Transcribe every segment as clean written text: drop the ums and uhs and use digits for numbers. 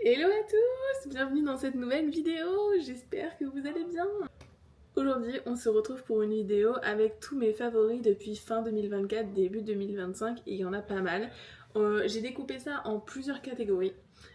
Hello à tous, bienvenue dans cette nouvelle vidéo, j'espère que vous allez bien. Aujourd'hui on se retrouve pour une vidéo avec tous mes favoris depuis fin 2024, début 2025 et il y en a pas mal. J'ai découpé ça en plusieurs catégories.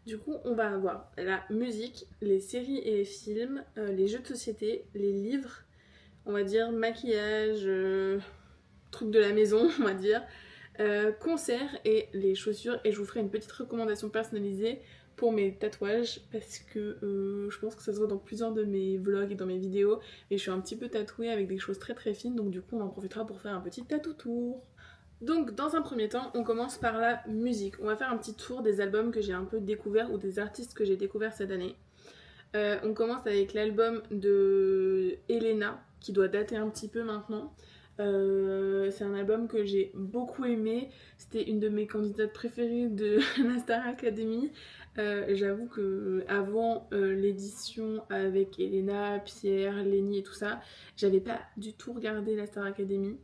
Du coup on va avoir la musique, les séries et les films, les jeux de société, les livres, on va dire maquillage, trucs de la maison on va dire, concerts et les chaussures et je vous ferai une petite recommandation personnalisée pour mes tatouages parce que je pense que ça se voit dans plusieurs de mes vlogs et dans mes vidéos et je suis un petit peu tatouée avec des choses très très fines donc du coup on en profitera pour faire un petit tatou tour. Donc dans un premier temps on commence par la musique, on va faire un petit tour des albums que j'ai un peu découverts ou des artistes que j'ai découverts cette année. On commence avec l'album de Elena qui doit dater un petit peu maintenant. C'est un album que j'ai beaucoup aimé. C'était une de mes candidates préférées de la Star Academy. J'avoue que avant l'édition avec Elena, Pierre, Lenny et tout ça, j'avais pas du tout regardé la Star Academy.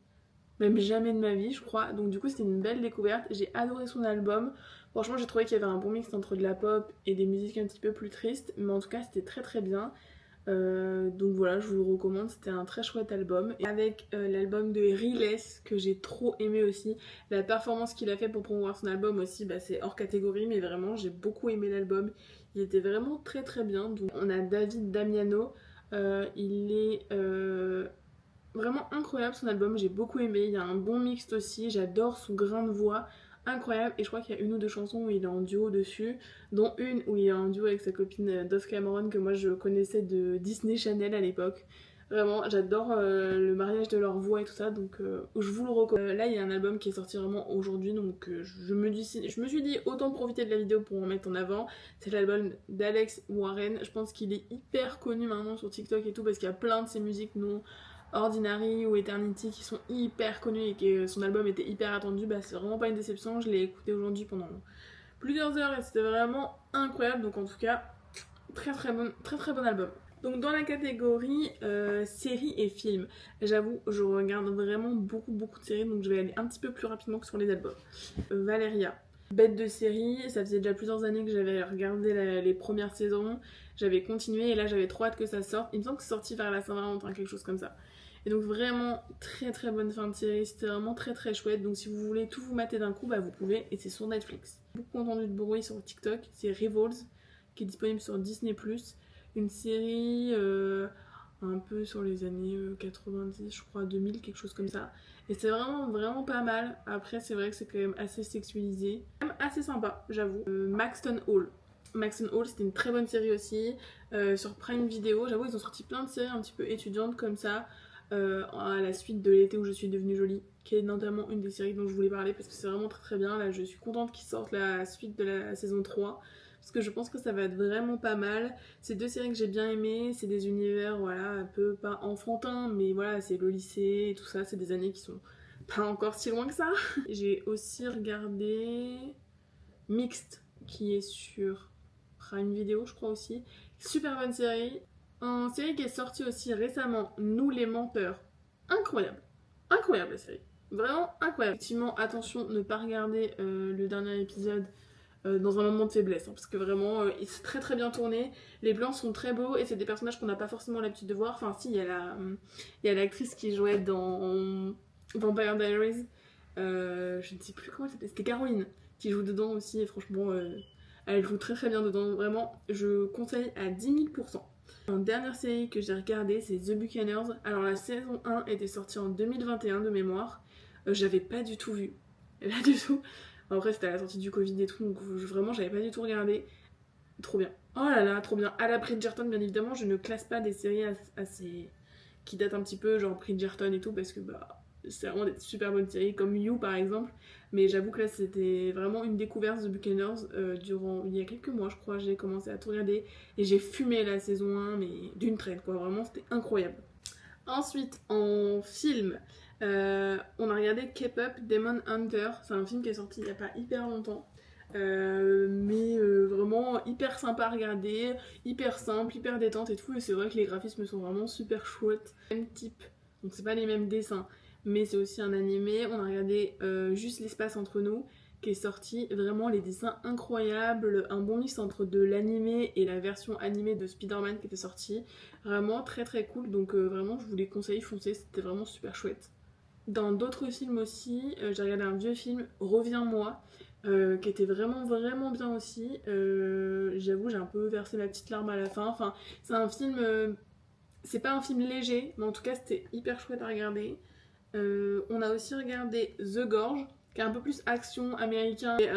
Même jamais de ma vie, je crois. Donc du coup, c'était une belle découverte. J'ai adoré son album. Franchement, j'ai trouvé qu'il y avait un bon mix entre de la pop et des musiques un petit peu plus tristes. Mais en tout cas, c'était très très bien. Donc voilà, je vous le recommande, c'était un très chouette album. Et avec l'album de Riles que j'ai trop aimé aussi. La performance qu'il a fait pour promouvoir son album aussi, bah, c'est hors catégorie, mais vraiment j'ai beaucoup aimé l'album. Il était vraiment très très bien. Donc on a David Damiano, il est vraiment incroyable son album, j'ai beaucoup aimé. Il y a un bon mix aussi, j'adore son grain de voix. Incroyable, et je crois qu'il y a une ou deux chansons où il est en duo dessus, dont une où il est en duo avec sa copine Dove Cameron que moi je connaissais de Disney Channel à l'époque. Vraiment, j'adore le mariage de leur voix et tout ça, donc je vous le recommande. Là, il y a un album qui est sorti vraiment aujourd'hui, donc je me suis dit autant profiter de la vidéo pour en mettre en avant. C'est l'album d'Alex Warren. Je pense qu'il est hyper connu maintenant sur TikTok et tout parce qu'il y a plein de ses musiques non Ordinary ou Eternity qui sont hyper connus et que son album était hyper attendu, bah c'est vraiment pas une déception. Je l'ai écouté aujourd'hui pendant plusieurs heures et c'était vraiment incroyable. Donc en tout cas, très très bon album. Donc dans la catégorie séries et films, j'avoue, je regarde vraiment beaucoup de séries, donc je vais aller un petit peu plus rapidement que sur les albums. Valeria, bête de série, ça faisait déjà plusieurs années que j'avais regardé les premières saisons, j'avais continué et là j'avais trop hâte que ça sorte. Il me semble que c'est sorti vers la Saint-Valentin, quelque chose comme ça. Et donc vraiment très très bonne fin de série, c'était vraiment très très chouette. Donc si vous voulez tout vous mater d'un coup, bah vous pouvez et c'est sur Netflix. Beaucoup entendu de bruit sur TikTok, c'est Rivals qui est disponible sur Disney+. Une série un peu sur les années 90, je crois 2000, quelque chose comme ça. Et c'est vraiment pas mal. Après c'est vrai que c'est quand même assez sexualisé. Quand même assez sympa, j'avoue. Maxton Hall. Maxton Hall, c'était une très bonne série aussi. Sur Prime Video, j'avoue ils ont sorti plein de séries un petit peu étudiantes comme ça. À la suite de L'été où je suis devenue jolie, qui est notamment une des séries dont je voulais parler parce que c'est vraiment très très bien. Là, je suis contente qu'ils sortent la suite de la saison 3 parce que je pense que ça va être vraiment pas mal. C'est deux séries que j'ai bien aimées, c'est des univers voilà un peu pas enfantins, mais voilà, c'est le lycée et tout ça, c'est des années qui sont pas encore si loin que ça. J'ai aussi regardé Mixed qui est sur Prime Video, je crois aussi. Super bonne série. Une série qui est sortie aussi récemment, Nous les menteurs. Incroyable. Incroyable la série. Vraiment incroyable. Effectivement, attention, ne pas regarder le dernier épisode dans un moment de faiblesse. Hein, parce que vraiment, c'est très très bien tourné. Les plans sont très beaux et c'est des personnages qu'on n'a pas forcément l'habitude de voir. Enfin, si, il y a l'actrice qui jouait dans Vampire Diaries. Je ne sais plus comment elle s'appelle. C'était Caroline qui joue dedans aussi. Et franchement, elle joue très très bien dedans. Vraiment, je conseille à 10 000%. En dernière série que j'ai regardée, c'est The Buccaneers. Alors la saison 1 était sortie en 2021 de mémoire. J'avais pas du tout vu. Pas du tout. Après c'était à la sortie du Covid et tout, donc vraiment j'avais pas du tout regardé. Trop bien. Oh là là, trop bien. À la Bridgerton, bien évidemment, je ne classe pas des séries assez qui datent un petit peu, genre Bridgerton et tout, parce que bah c'est vraiment des super bonnes séries, comme You par exemple. Mais j'avoue que là c'était vraiment une découverte de Buccaneers durant il y a quelques mois, je crois, j'ai commencé à tout regarder et j'ai fumé la saison 1, mais d'une traite quoi, vraiment c'était incroyable. Ensuite, en film, on a regardé K-Pop Demon Hunter. C'est un film qui est sorti il n'y a pas hyper longtemps. Mais vraiment hyper sympa à regarder, hyper simple, hyper détente et tout. Et c'est vrai que les graphismes sont vraiment super chouettes. Même type, donc c'est pas les mêmes dessins, mais c'est aussi un animé. On a regardé Juste l'espace entre nous, qui est sorti. Vraiment les dessins incroyables, un bon mix entre de l'animé et la version animée de Spider-Man qui était sortie. Vraiment très très cool, donc vraiment je vous les conseille, foncez, c'était vraiment super chouette. Dans d'autres films aussi, j'ai regardé un vieux film, Reviens-moi, qui était vraiment vraiment bien aussi. J'avoue, j'ai un peu versé ma petite larme à la fin. Enfin, c'est un film, c'est pas un film léger, mais en tout cas c'était hyper chouette à regarder. On a aussi regardé The Gorge, qui est un peu plus action américain, et,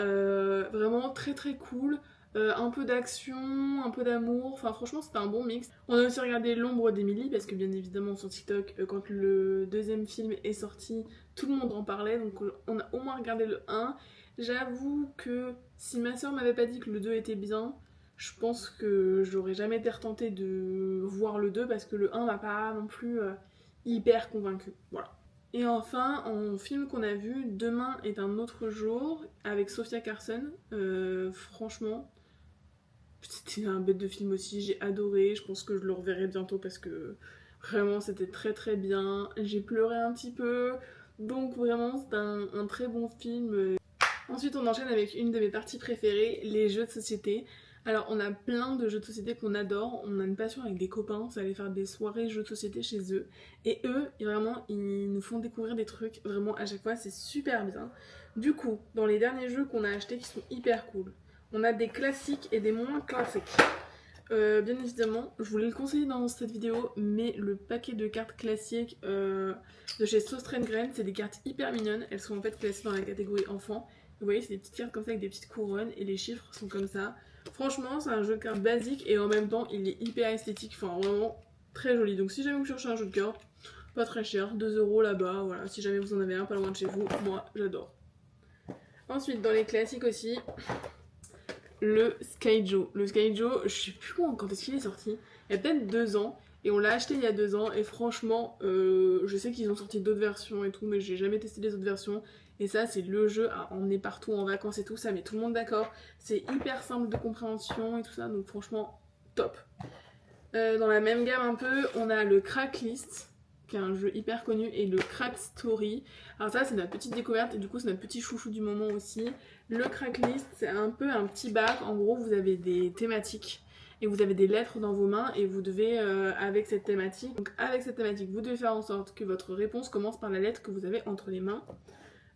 vraiment très très cool. Un peu d'action, un peu d'amour, enfin franchement c'était un bon mix. On a aussi regardé L'ombre d'Emily parce que bien évidemment sur TikTok, quand le deuxième film est sorti, tout le monde en parlait, donc on a au moins regardé le 1. J'avoue que si ma soeur m'avait pas dit que le 2 était bien, je pense que j'aurais jamais été retentée de voir le 2 parce que le 1 m'a pas non plus hyper convaincue. Voilà. Et enfin, en film qu'on a vu, Demain est un autre jour, avec Sofia Carson. Franchement, c'était un bête de film aussi, j'ai adoré. Je pense que je le reverrai bientôt parce que vraiment c'était très très bien. J'ai pleuré un petit peu, donc vraiment c'est un très bon film. Ensuite, on enchaîne avec une de mes parties préférées, les jeux de société. Alors, on a plein de jeux de société qu'on adore. On a une passion avec des copains, ça allait faire des soirées jeux de société chez eux. Et eux, vraiment, ils nous font découvrir des trucs. Vraiment, à chaque fois, c'est super bien. Du coup, dans les derniers jeux qu'on a achetés qui sont hyper cool, on a des classiques et des moins classiques. Bien évidemment, je voulais le conseiller dans cette vidéo, mais le paquet de cartes classiques de chez Sostrengren, c'est des cartes hyper mignonnes. Elles sont en fait classées dans la catégorie enfant. Vous voyez, c'est des petites cartes comme ça avec des petites couronnes et les chiffres sont comme ça. Franchement, c'est un jeu de cartes basique et en même temps, il est hyper esthétique. Enfin, vraiment très joli. Donc, si jamais vous cherchez un jeu de cartes, pas très cher, 2€ là-bas. Voilà, si jamais vous en avez un pas loin de chez vous, moi j'adore. Ensuite, dans les classiques aussi, le Skyjo. Le Skyjo, je sais plus quand est-ce qu'il est sorti. Il y a peut-être 2 ans. Et on l'a acheté il y a 2 ans. Et franchement, je sais qu'ils ont sorti d'autres versions et tout, mais j'ai jamais testé les autres versions. Et ça, c'est le jeu à emmener partout en vacances et tout, ça met tout le monde d'accord. C'est hyper simple de compréhension et tout ça, donc franchement, top. Dans la même gamme un peu, on a le Cracklist, qui est un jeu hyper connu, et le Crack Story. Alors ça, c'est notre petite découverte, et du coup, c'est notre petit chouchou du moment aussi. Le Cracklist, c'est un peu un petit bac. En gros, vous avez des thématiques, et vous avez des lettres dans vos mains, et vous devez, avec cette thématique, vous devez faire en sorte que votre réponse commence par la lettre que vous avez entre les mains.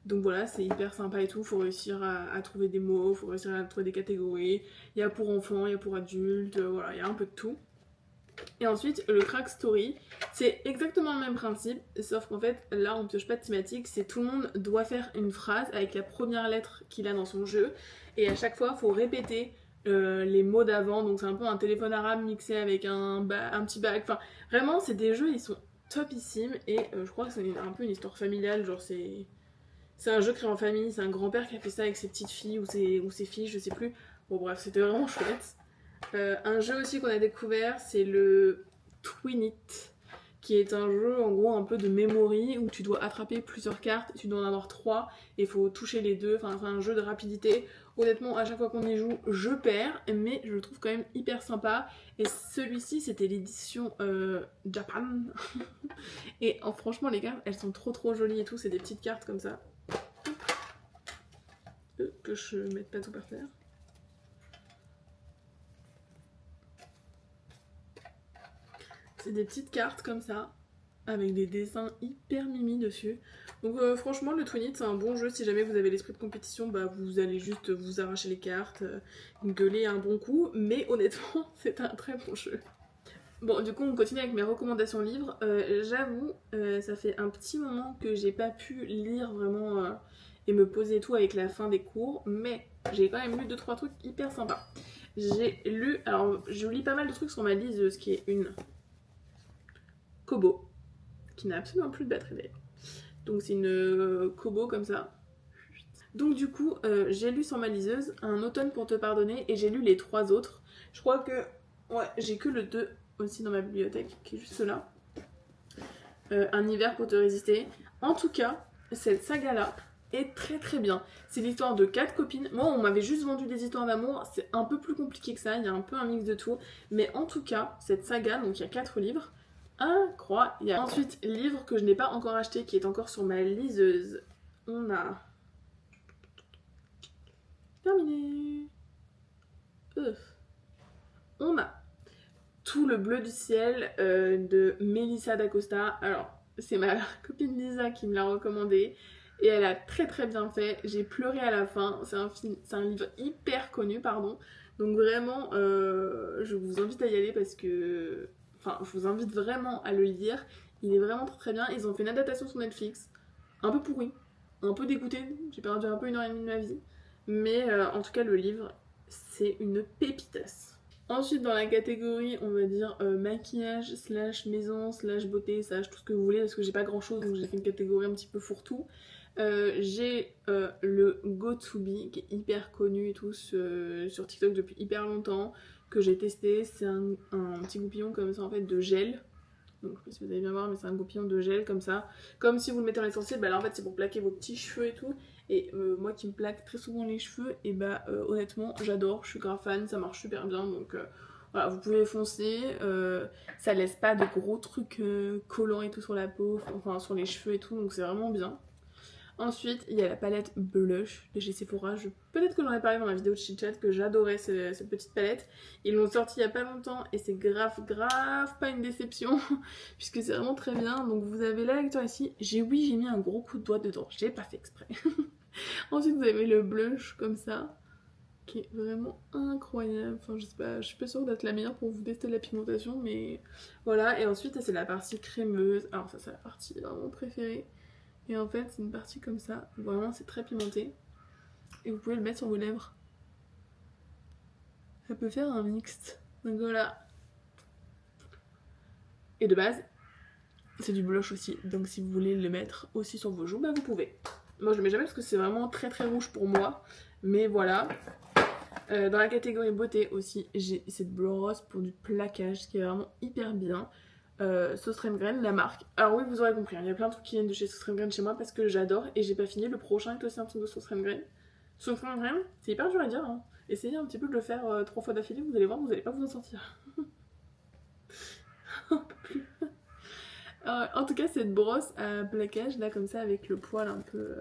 Donc voilà, c'est hyper sympa et tout, faut réussir à trouver des mots, faut réussir à trouver des catégories. Il y a pour enfants, il y a pour adultes, voilà, il y a un peu de tout. Et ensuite, le Crack Story, c'est exactement le même principe, sauf qu'en fait, là, on pioche pas de thématique, c'est tout le monde doit faire une phrase avec la première lettre qu'il a dans son jeu, et à chaque fois, il faut répéter les mots d'avant, donc c'est un peu un téléphone arabe mixé avec un petit bac, enfin, vraiment, c'est des jeux, ils sont topissimes, et je crois que c'est un peu une histoire familiale, genre c'est un jeu créé en famille, c'est un grand-père qui a fait ça avec ses petites filles ou ses filles, je sais plus. Bon bref, c'était vraiment chouette. Un jeu aussi qu'on a découvert, c'est le Twinit, qui est un jeu en gros un peu de memory où tu dois attraper plusieurs cartes, tu dois en avoir 3 et il faut toucher les deux, enfin c'est un jeu de rapidité. Honnêtement, à chaque fois qu'on y joue, je perds, mais je le trouve quand même hyper sympa. Et celui-ci, c'était l'édition Japan. Et franchement, les cartes, elles sont trop jolies et tout, c'est des petites cartes comme ça. Que je mette pas tout par terre. C'est des petites cartes comme ça, avec des dessins hyper mimi dessus. Donc franchement, le Twinit, c'est un bon jeu. Si jamais vous avez l'esprit de compétition, bah vous allez juste vous arracher les cartes, gueuler un bon coup. Mais honnêtement, c'est un très bon jeu. Bon, du coup, on continue avec mes recommandations livres. J'avoue, ça fait un petit moment que j'ai pas pu lire vraiment et me poser tout avec la fin des cours, mais j'ai quand même lu 2-3 trucs hyper sympas. J'ai lu, alors je lis pas mal de trucs sur ma liseuse qui est une Kobo, qui n'a absolument plus de batterie d'ailleurs. Donc c'est une Kobo comme ça. Donc du coup, j'ai lu sur ma liseuse Un automne pour te pardonner et j'ai lu les 3 autres. Je crois que, ouais, j'ai que le 2 aussi dans ma bibliothèque, qui est juste là. Un hiver pour te résister. En tout cas, cette saga-là est très bien. C'est l'histoire de 4 copines. Moi, on m'avait juste vendu des histoires d'amour. C'est un peu plus compliqué que ça. Il y a un peu un mix de tout. Mais en tout cas, cette saga, donc il y a 4 livres. Incroyable. Ensuite, livre que je n'ai pas encore acheté, qui est encore sur ma liseuse. On a terminé. On a Tout le bleu du ciel de Melissa d'Acosta. Alors, c'est ma copine Lisa qui me l'a recommandé et elle a très très bien fait. J'ai pleuré à la fin. C'est un livre hyper connu, pardon. Donc vraiment, je vous invite à y aller parce que... Enfin, je vous invite vraiment à le lire. Il est vraiment très très bien. Ils ont fait une adaptation sur Netflix. Un peu pourri, un peu dégoûtée. J'ai perdu un peu 1h30 de ma vie. Mais en tout cas, le livre, c'est une pépitasse. Ensuite, dans la catégorie, on va dire maquillage, slash maison, slash beauté, slash tout ce que vous voulez, parce que j'ai pas grand chose, donc j'ai fait une catégorie un petit peu fourre-tout. J'ai le Go2Be qui est hyper connu et tout sur TikTok depuis hyper longtemps, que j'ai testé. C'est un petit goupillon comme ça en fait de gel. Donc je sais pas si vous allez bien voir, mais c'est un goupillon de gel comme ça. Comme si vous le mettez dans l'essentiel, bah là en fait c'est pour plaquer vos petits cheveux et tout. Et moi qui me plaque très souvent les cheveux, et bah honnêtement j'adore, je suis grave fan, ça marche super bien. Donc voilà, vous pouvez foncer. Ça laisse pas de gros trucs collants et tout sur la peau, enfin sur les cheveux et tout, donc c'est vraiment bien. Ensuite, il y a la palette Blush de chez Sephora. Peut-être que j'en ai parlé dans ma vidéo de chit chat que j'adorais cette petite palette. Ils l'ont sortie il y a pas longtemps et c'est grave pas une déception puisque c'est vraiment très bien. Donc vous avez la lecture ici. J'ai mis un gros coup de doigt dedans. J'ai pas fait exprès. Ensuite, vous avez le blush comme ça qui est vraiment incroyable. Enfin, je sais pas, je suis pas sûre d'être la meilleure pour vous tester la pigmentation, mais voilà. Et ensuite, c'est la partie crémeuse. Alors ça, c'est la partie vraiment préférée. Et en fait, c'est une partie comme ça. Vraiment, c'est très pimenté. Et vous pouvez le mettre sur vos lèvres. Ça peut faire un mixte. Donc voilà. Et de base, c'est du blush aussi. Donc si vous voulez le mettre aussi sur vos joues, bah vous pouvez. Moi, je le mets jamais parce que c'est vraiment très très rouge pour moi. Mais voilà. Dans la catégorie beauté aussi, j'ai cette bleu rose pour du plaquage qui est vraiment hyper bien. Sauce Crème Graine, la marque. Alors oui, vous aurez compris, hein, il y a plein de trucs qui viennent de chez Sauce Crème Graine chez moi parce que j'adore et j'ai pas fini. Le prochain est aussi un truc de Sauce Crème Graine. Sauce Crème Graine, c'est hyper dur à dire. Hein. Essayez un petit peu de le faire 3 fois d'affilée, vous allez voir, vous allez pas vous en sortir. Un peu plus. En tout cas, cette brosse à plaquage là, comme ça, avec le poil un peu.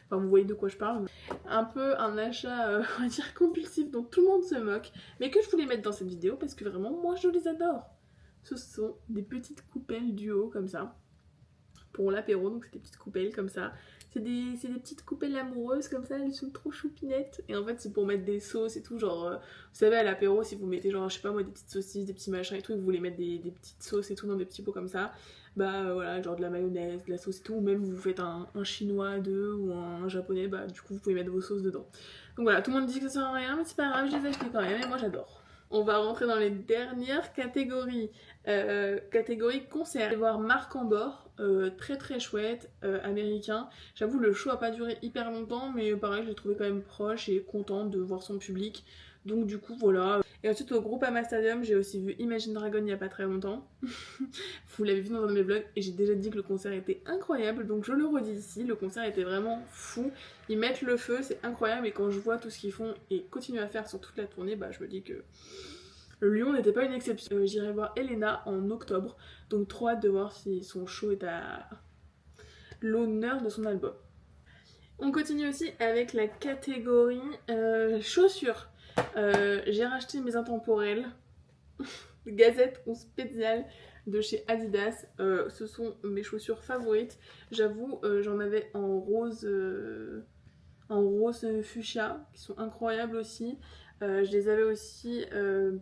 Enfin, vous voyez de quoi je parle. Un peu un achat, on va dire, compulsif dont tout le monde se moque, mais que je voulais mettre dans cette vidéo parce que vraiment, moi je les adore. Ce sont des petites coupelles duo comme ça pour l'apéro, donc c'est des petites coupelles comme ça. C'est des petites coupelles amoureuses comme ça, elles sont trop choupinettes. Et en fait, c'est pour mettre des sauces et tout. Genre, vous savez, à l'apéro, si vous mettez, genre, je sais pas moi, des petites saucisses, des petits machins et tout, et que vous voulez mettre des petites sauces et tout dans des petits pots comme ça, bah voilà, genre de la mayonnaise, de la sauce et tout. Ou même vous faites un chinois à deux ou un japonais, bah du coup, vous pouvez mettre vos sauces dedans. Donc voilà, tout le monde dit que ça sert à rien, mais c'est pas grave, je les ai achetés quand même et moi j'adore. On va rentrer dans les dernières catégories. Catégorie concert. Je vais voir Marc Ambor, très très chouette, américain. J'avoue, le show a pas duré hyper longtemps, mais pareil, je l'ai trouvé quand même proche et contente de voir son public. Donc du coup, voilà. Et ensuite, au groupe Ama Stadium, j'ai aussi vu Imagine Dragon il y a pas très longtemps. Vous l'avez vu dans un de mes vlogs et j'ai déjà dit que le concert était incroyable, donc je le redis ici, le concert était vraiment fou. Ils mettent le feu, c'est incroyable, et quand je vois tout ce qu'ils font et continuent à faire sur toute la tournée, bah je me dis que le Lyon n'était pas une exception. J'irai voir Elena en octobre, donc trop hâte de voir si son show est à l'honneur de son album. On continue aussi avec la catégorie chaussures. J'ai racheté mes intemporels, Gazette ou Spezial de chez Adidas. Ce sont mes chaussures favorites. J'avoue, j'en avais en rose fuchsia, qui sont incroyables aussi. Je les avais aussi,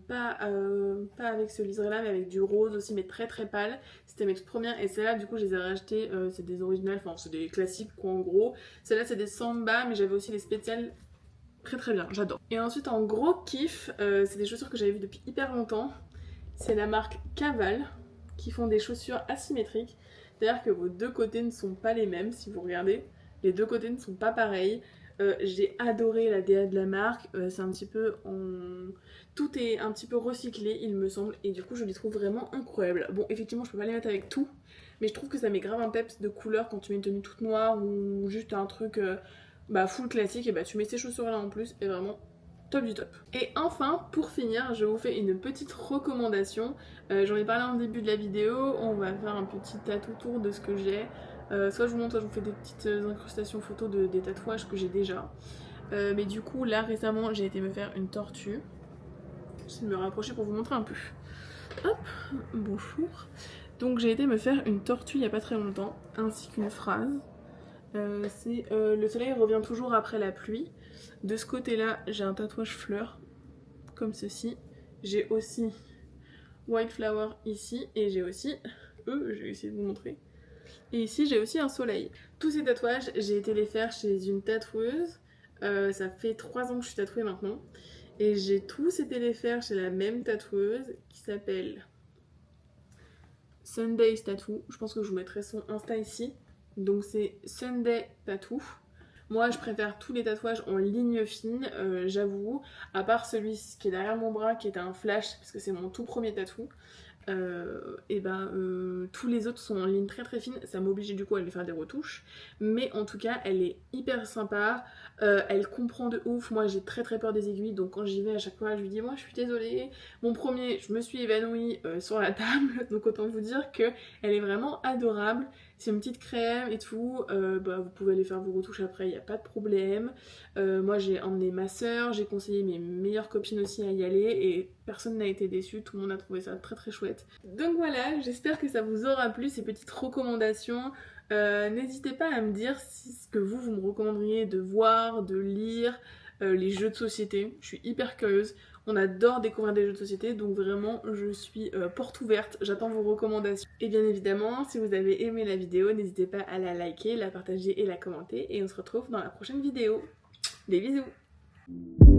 pas avec ce liseré là, mais avec du rose aussi, mais très très pâle. C'était mes premières, et celles-là, du coup, je les ai rachetées. C'est des originales, enfin, c'est des classiques, quoi, en gros. Celles-là, c'est des Samba, mais j'avais aussi les spéciales. Très très bien, j'adore. Et ensuite, en gros kiff, c'est des chaussures que j'avais vues depuis hyper longtemps. C'est la marque Caval, qui font des chaussures asymétriques. C'est-à-dire que vos deux côtés ne sont pas les mêmes, si vous regardez. Les deux côtés ne sont pas pareils. J'ai adoré la DA de la marque. C'est un petit peu tout est un petit peu recyclé, il me semble. Et du coup, je les trouve vraiment incroyables. Bon, effectivement, je peux pas les mettre avec tout. Mais je trouve que ça met grave un peps de couleur quand tu mets une tenue toute noire ou juste un truc full classique. Et bah, tu mets ces chaussures là en plus. Et vraiment top du top. Et enfin, pour finir, je vous fais une petite recommandation. J'en ai parlé en début de la vidéo. On va faire un petit tatou tour de ce que j'ai. Soit je vous montre, soit je vous fais des petites incrustations photos des tatouages que j'ai déjà. Mais du coup là récemment j'ai été me faire une tortue. J'essaie de me rapprocher pour vous montrer un peu. Hop, bonjour. Donc j'ai été me faire une tortue il y a pas très longtemps, ainsi qu'une phrase. C'est le soleil revient toujours après la pluie. De ce côté là j'ai un tatouage fleur, comme ceci. J'ai aussi Wildflower ici, et j'ai aussi, je vais essayer de vous montrer. Et ici j'ai aussi un soleil. Tous ces tatouages, j'ai été les faire chez une tatoueuse. Ça fait 3 ans que je suis tatouée maintenant. Et j'ai tous été les faire chez la même tatoueuse qui s'appelle Sunday Tattoo. Je pense que je vous mettrai son Insta ici. Donc c'est Sunday Tattoo. Moi je préfère tous les tatouages en ligne fine, j'avoue. À part celui qui est derrière mon bras qui est un flash parce que c'est mon tout premier tatou. Tous les autres sont en ligne très très fine, ça m'oblige du coup à lui faire des retouches, mais en tout cas elle est hyper sympa, elle comprend de ouf. Moi j'ai très très peur des aiguilles, donc quand j'y vais à chaque fois je lui dis moi je suis désolée, mon premier je me suis évanouie sur la table, donc autant vous dire que elle est vraiment adorable. C'est une petite crème et tout, vous pouvez aller faire vos retouches après, il n'y a pas de problème. Moi j'ai emmené ma soeur, j'ai conseillé mes meilleures copines aussi à y aller et personne n'a été déçu, tout le monde a trouvé ça très très chouette. Donc voilà, j'espère que ça vous aura plu ces petites recommandations. N'hésitez pas à me dire ce que vous me recommanderiez de voir, de lire, les jeux de société. Je suis hyper curieuse. On adore découvrir des jeux de société, donc vraiment je suis porte ouverte, j'attends vos recommandations. Et bien évidemment, si vous avez aimé la vidéo, n'hésitez pas à la liker, la partager et la commenter. Et on se retrouve dans la prochaine vidéo. Des bisous!